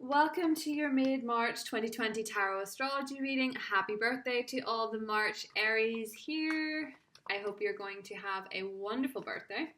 Welcome to your mid-March 2020 Tarot Astrology reading. Happy birthday to all the March Aries here. I hope you're going to have a wonderful birthday.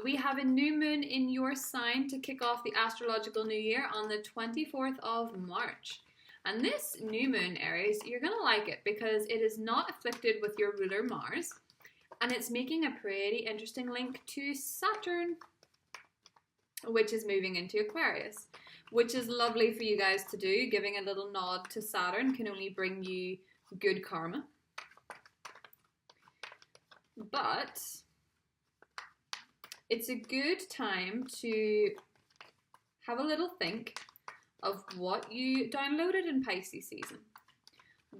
We have a new moon in your sign to kick off the astrological new year on the 24th of March. And this new moon, Aries, you're going to like it because it is not afflicted with your ruler Mars. And it's making a pretty interesting link to Saturn, which is moving into Aquarius, which is lovely for you guys to do. Giving a little nod to Saturn can only bring you good karma. But it's a good time to have a little think of what you downloaded in Pisces season.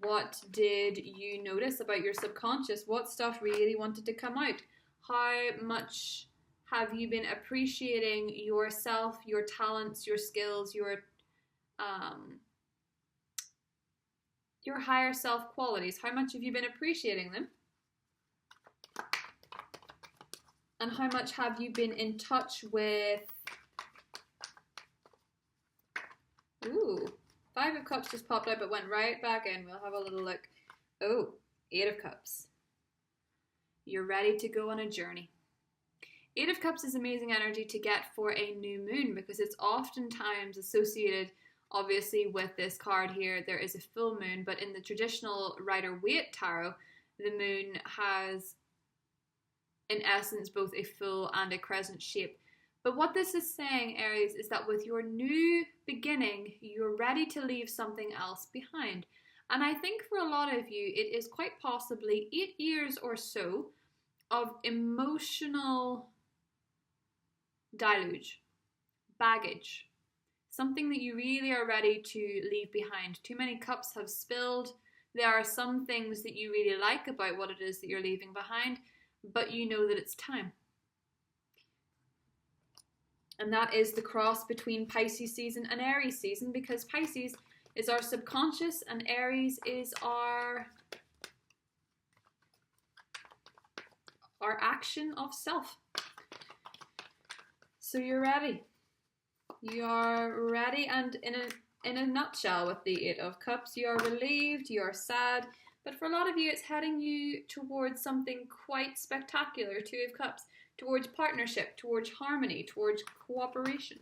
What did you notice about your subconscious? What stuff really wanted to come out? How much have you been appreciating yourself, your talents, your skills, your higher self qualities? How much have you been appreciating them? And how much have you been in touch with... Ooh, Five of Cups just popped out but went right back in. We'll have a little look. Oh, Eight of Cups. You're ready to go on a journey. Eight of Cups is amazing energy to get for a new moon because it's oftentimes associated, obviously, with this card here. There is a full moon, but in the traditional Rider-Waite tarot, the moon has, in essence, both a full and a crescent shape. But what this is saying, Aries, is that with your new beginning, you're ready to leave something else behind. And I think for a lot of you, it is quite possibly 8 years or so of emotional deluge, baggage, something that you really are ready to leave behind. Too many cups have spilled. There are some things that you really like about what it is that you're leaving behind, but you know that it's time. And that is the cross between Pisces season and Aries season, because Pisces is our subconscious and Aries is our action of self. So you're ready. You are ready, and in a nutshell, with the Eight of Cups, you are relieved, you are sad, but for a lot of you, it's heading you towards something quite spectacular. Two of Cups, towards partnership, towards harmony, towards cooperation,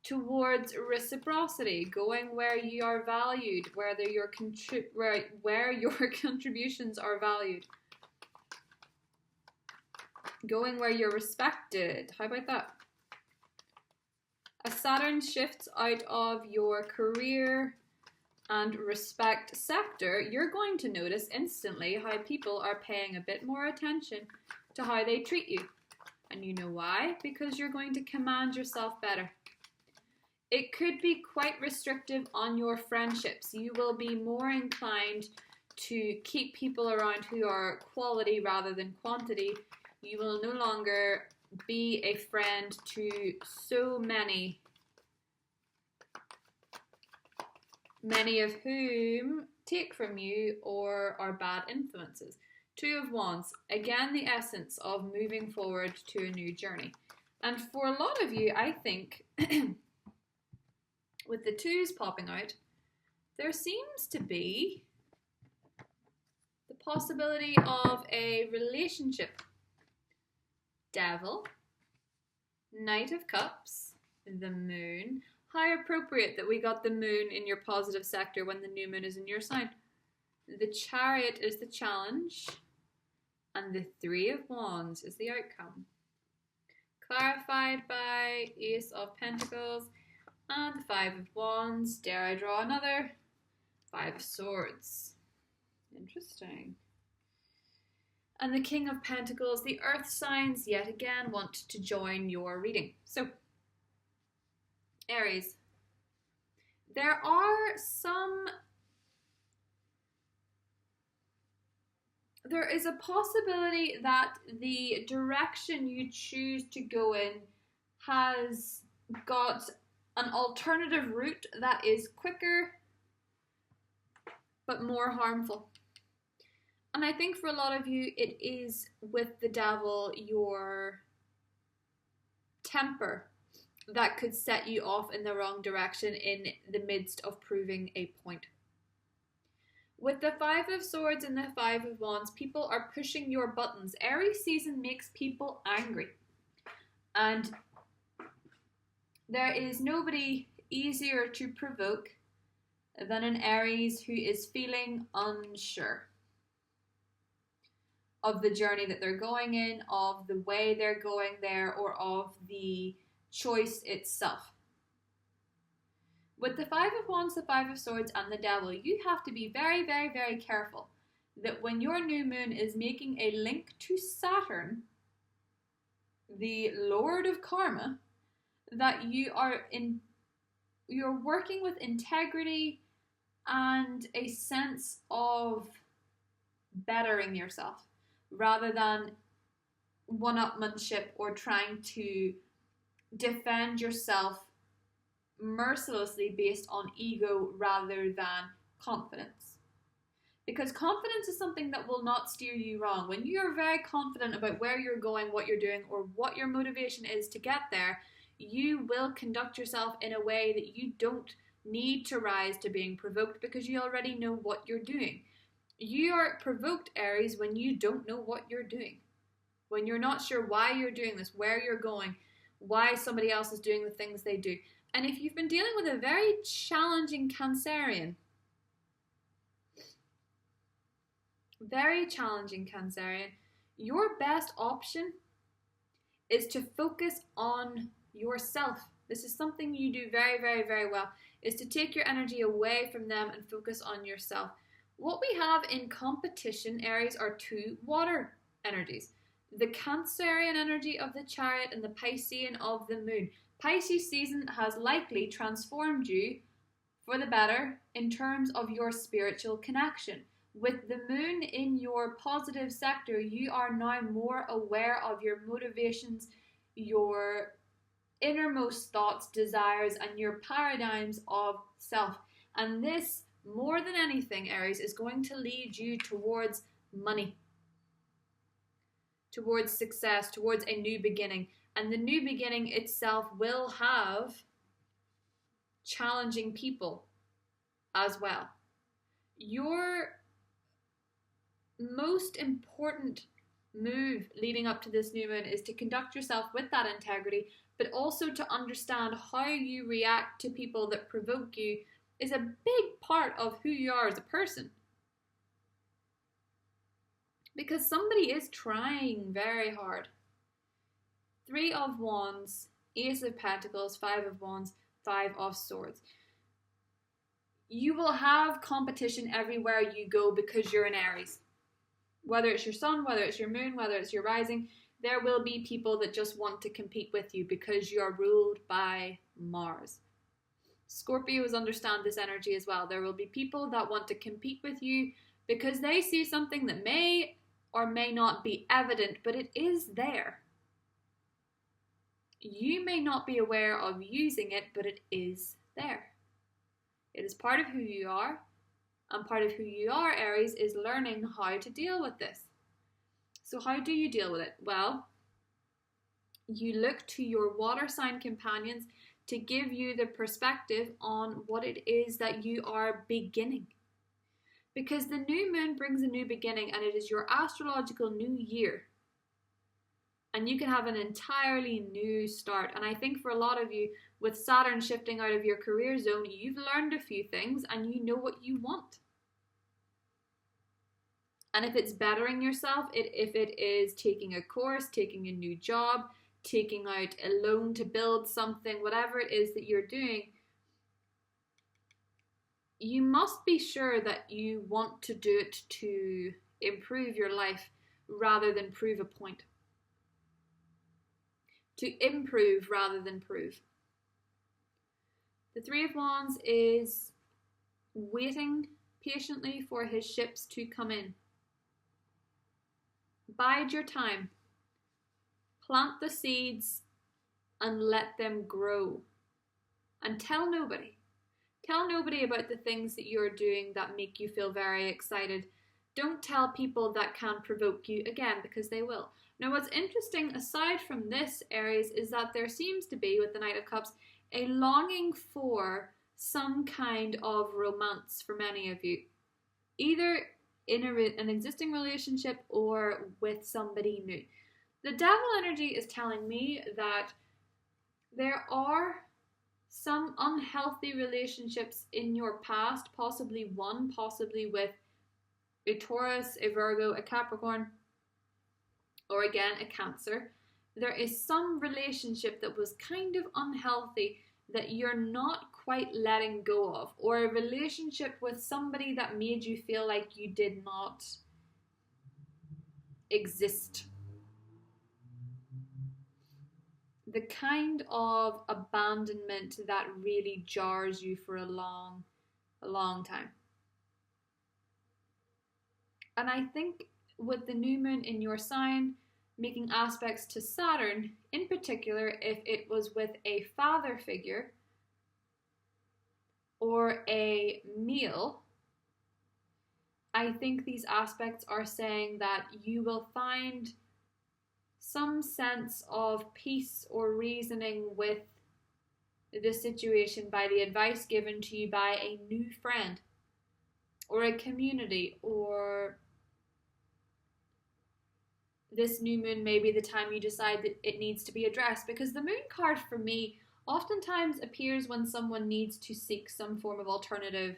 towards reciprocity, going where you are valued, where your contributions are valued. Going where you're respected. How about that? As Saturn shifts out of your career and respect sector, you're going to notice instantly how people are paying a bit more attention to how they treat you. And you know why? Because you're going to command yourself better. It could be quite restrictive on your friendships. You will be more inclined to keep people around who are quality rather than quantity. You will no longer be a friend to so many of whom take from you or are bad influences. Two of Wands, again the essence of moving forward to a new journey. And for a lot of you, I think, with the twos popping out, there seems to be the possibility of a relationship. Devil, Knight of Cups, the Moon. How appropriate that we got the Moon in your positive sector when the new moon is in your sign. The Chariot is the challenge, and the Three of Wands is the outcome. Clarified by Ace of Pentacles and the Five of Wands. Dare I draw another? Five of Swords. Interesting. And the King of Pentacles, the earth signs, yet again, want to join your reading. So, Aries, there is a possibility that the direction you choose to go in has got an alternative route that is quicker, but more harmful. And I think for a lot of you, it is with the Devil, your temper that could set you off in the wrong direction in the midst of proving a point. With the Five of Swords and the Five of Wands, people are pushing your buttons. Aries season makes people angry. And there is nobody easier to provoke than an Aries who is feeling unsure of the journey that they're going in, of the way they're going there, or of the choice itself. With the Five of Wands, the Five of Swords, and the Devil, you have to be very, very, very careful that when your new moon is making a link to Saturn, the Lord of Karma, that you're working with integrity and a sense of bettering yourself rather than one-upmanship or trying to defend yourself mercilessly based on ego rather than confidence. Because confidence is something that will not steer you wrong. When you're very confident about where you're going, what you're doing, or what your motivation is to get there, you will conduct yourself in a way that you don't need to rise to being provoked because you already know what you're doing. You are provoked, Aries, when you don't know what you're doing. When you're not sure why you're doing this, where you're going, why somebody else is doing the things they do. And if you've been dealing with a very challenging Cancerian, your best option is to focus on yourself. This is something you do very, very, very well, is to take your energy away from them and focus on yourself. What we have in competition, Aries, are two water energies. The Cancerian energy of the Chariot and the Piscean of the Moon. Pisces season has likely transformed you for the better in terms of your spiritual connection. With the moon in your positive sector, you are now more aware of your motivations, your innermost thoughts, desires, and your paradigms of self. And this, more than anything, Aries, is going to lead you towards money, towards success, towards a new beginning. And the new beginning itself will have challenging people as well. Your most important move leading up to this new moon is to conduct yourself with that integrity, but also to understand how you react to people that provoke you is a big part of who you are as a person. Because somebody is trying very hard. Three of Wands, Ace of Pentacles, Five of Wands, Five of Swords. You will have competition everywhere you go because you're an Aries. Whether it's your sun, whether it's your moon, whether it's your rising, there will be people that just want to compete with you because you are ruled by Mars. Scorpios understand this energy as well. There will be people that want to compete with you because they see something that may or may not be evident, but it is there. You may not be aware of using it, but it is there. It is part of who you are, and part of who you are, Aries, is learning how to deal with this. So how do you deal with it? Well, you look to your water sign companions to give you the perspective on what it is that you are beginning. Because the new moon brings a new beginning, and it is your astrological new year. And you can have an entirely new start. And I think for a lot of you, with Saturn shifting out of your career zone, you've learned a few things and you know what you want. And if it's bettering yourself, if it is taking a course, taking a new job, taking out a loan to build something, whatever it is that you're doing, you must be sure that you want to do it to improve your life rather than prove a point. To improve rather than prove. The Three of Wands is waiting patiently for his ships to come in. Bide your time. Plant the seeds and let them grow. And tell nobody. Tell nobody about the things that you're doing that make you feel very excited. Don't tell people that can provoke you, again, because they will. Now, what's interesting aside from this, Aries, is that there seems to be, with the Knight of Cups, a longing for some kind of romance for many of you, either in an existing relationship or with somebody new. The Devil energy is telling me that there are some unhealthy relationships in your past, possibly with a Taurus, a Virgo, a Capricorn, or again, a Cancer. There is some relationship that was kind of unhealthy that you're not quite letting go of, or a relationship with somebody that made you feel like you did not exist. The kind of abandonment that really jars you for a long time. And I think with the new moon in your sign making aspects to Saturn, in particular, if it was with a father figure or a male, I think these aspects are saying that you will find some sense of peace or reasoning with the situation by the advice given to you by a new friend or a community, or this new moon may be the time you decide that it needs to be addressed, because the moon card for me oftentimes appears when someone needs to seek some form of alternative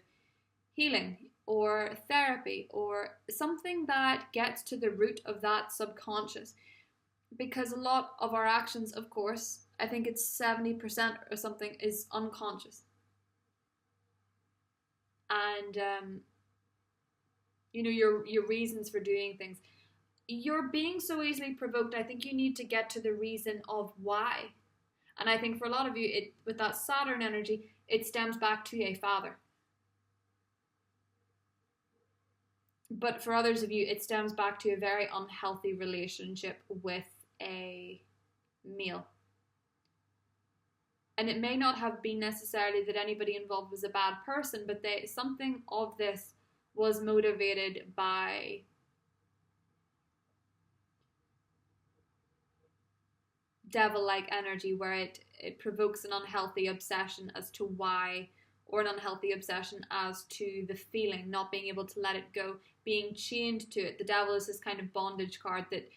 healing or therapy or something that gets to the root of that subconscious. Because a lot of our actions, of course, I think it's 70% or something, is unconscious. And your reasons for doing things. You're being so easily provoked. I think you need to get to the reason of why. And I think for a lot of you, with that Saturn energy, it stems back to a father. But for others of you, it stems back to a very unhealthy relationship with a male. And it may not have been necessarily that anybody involved was a bad person, but something of this was motivated by devil-like energy, where it provokes an unhealthy obsession as to why, or an unhealthy obsession as to the feeling, not being able to let it go, being chained to it. The devil is this kind of bondage card that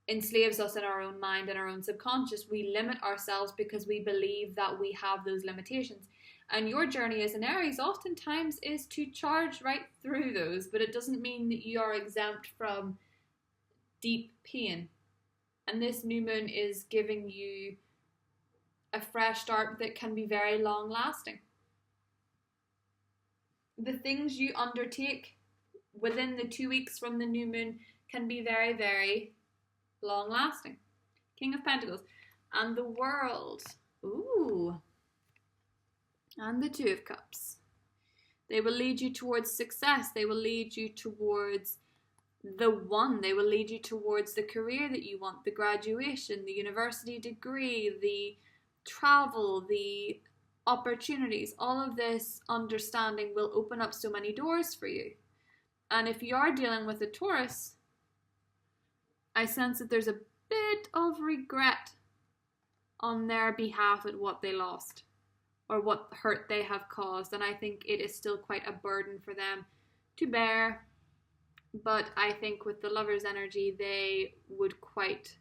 enslaves us in our own mind and our own subconscious. We limit ourselves because we believe that we have those limitations. And your journey as an Aries oftentimes is to charge right through those, but it doesn't mean that you are exempt from deep pain. And this new moon is giving you a fresh start that can be very long lasting. The things you undertake within the 2 weeks from the new moon can be very, very long lasting. King of Pentacles. And the World. Ooh. And the Two of Cups. They will lead you towards success. They will lead you towards the one. They will lead you towards the career that you want, the graduation, the university degree, the travel, the opportunities. All of this understanding will open up so many doors for you. And if you are dealing with a Taurus, I sense that there's a bit of regret on their behalf at what they lost or what hurt they have caused. And I think it is still quite a burden for them to bear. But I think with the Lover's energy, they would quite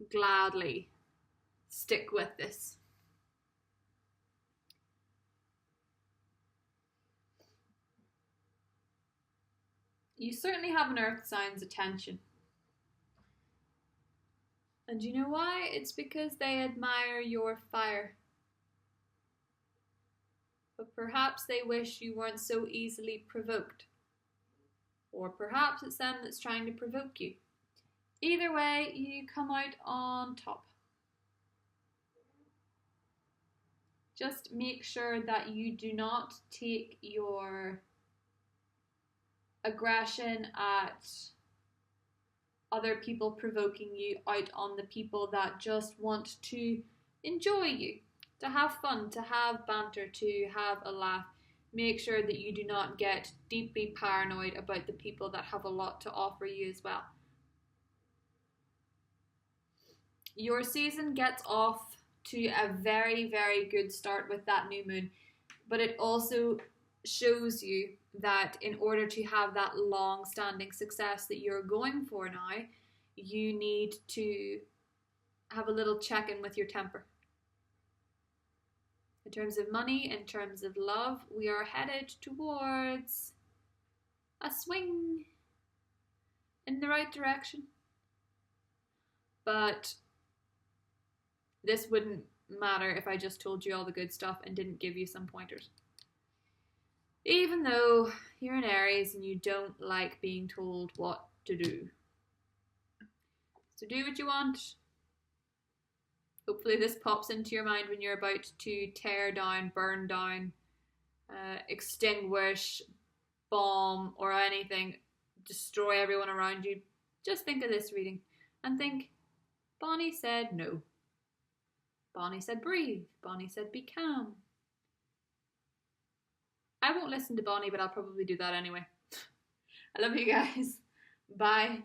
gladly stick with this. You certainly have an Earth sign's attention. And you know why? It's because they admire your fire. But perhaps they wish you weren't so easily provoked. Or perhaps it's them that's trying to provoke you. Either way, you come out on top. Just make sure that you do not take your aggression at other people provoking you out on the people that just want to enjoy you, to have fun, to have banter, to have a laugh. Make sure that you do not get deeply paranoid about the people that have a lot to offer you as well. Your season gets off to a very, very good start with that new moon, but it also shows you that in order to have that long-standing success that you're going for now, you need to have a little check-in with your temper. In terms of money, in terms of love, we are headed towards a swing in the right direction. But this wouldn't matter if I just told you all the good stuff and didn't give you some pointers. Even though you're an Aries and you don't like being told what to do. So do what you want. Hopefully this pops into your mind when you're about to tear down, burn down, extinguish, bomb, or anything, destroy everyone around you. Just think of this reading and think, Bonnie said no. Bonnie said breathe. Bonnie said be calm. I won't listen to Bonnie, but I'll probably do that anyway. I love you guys. Bye.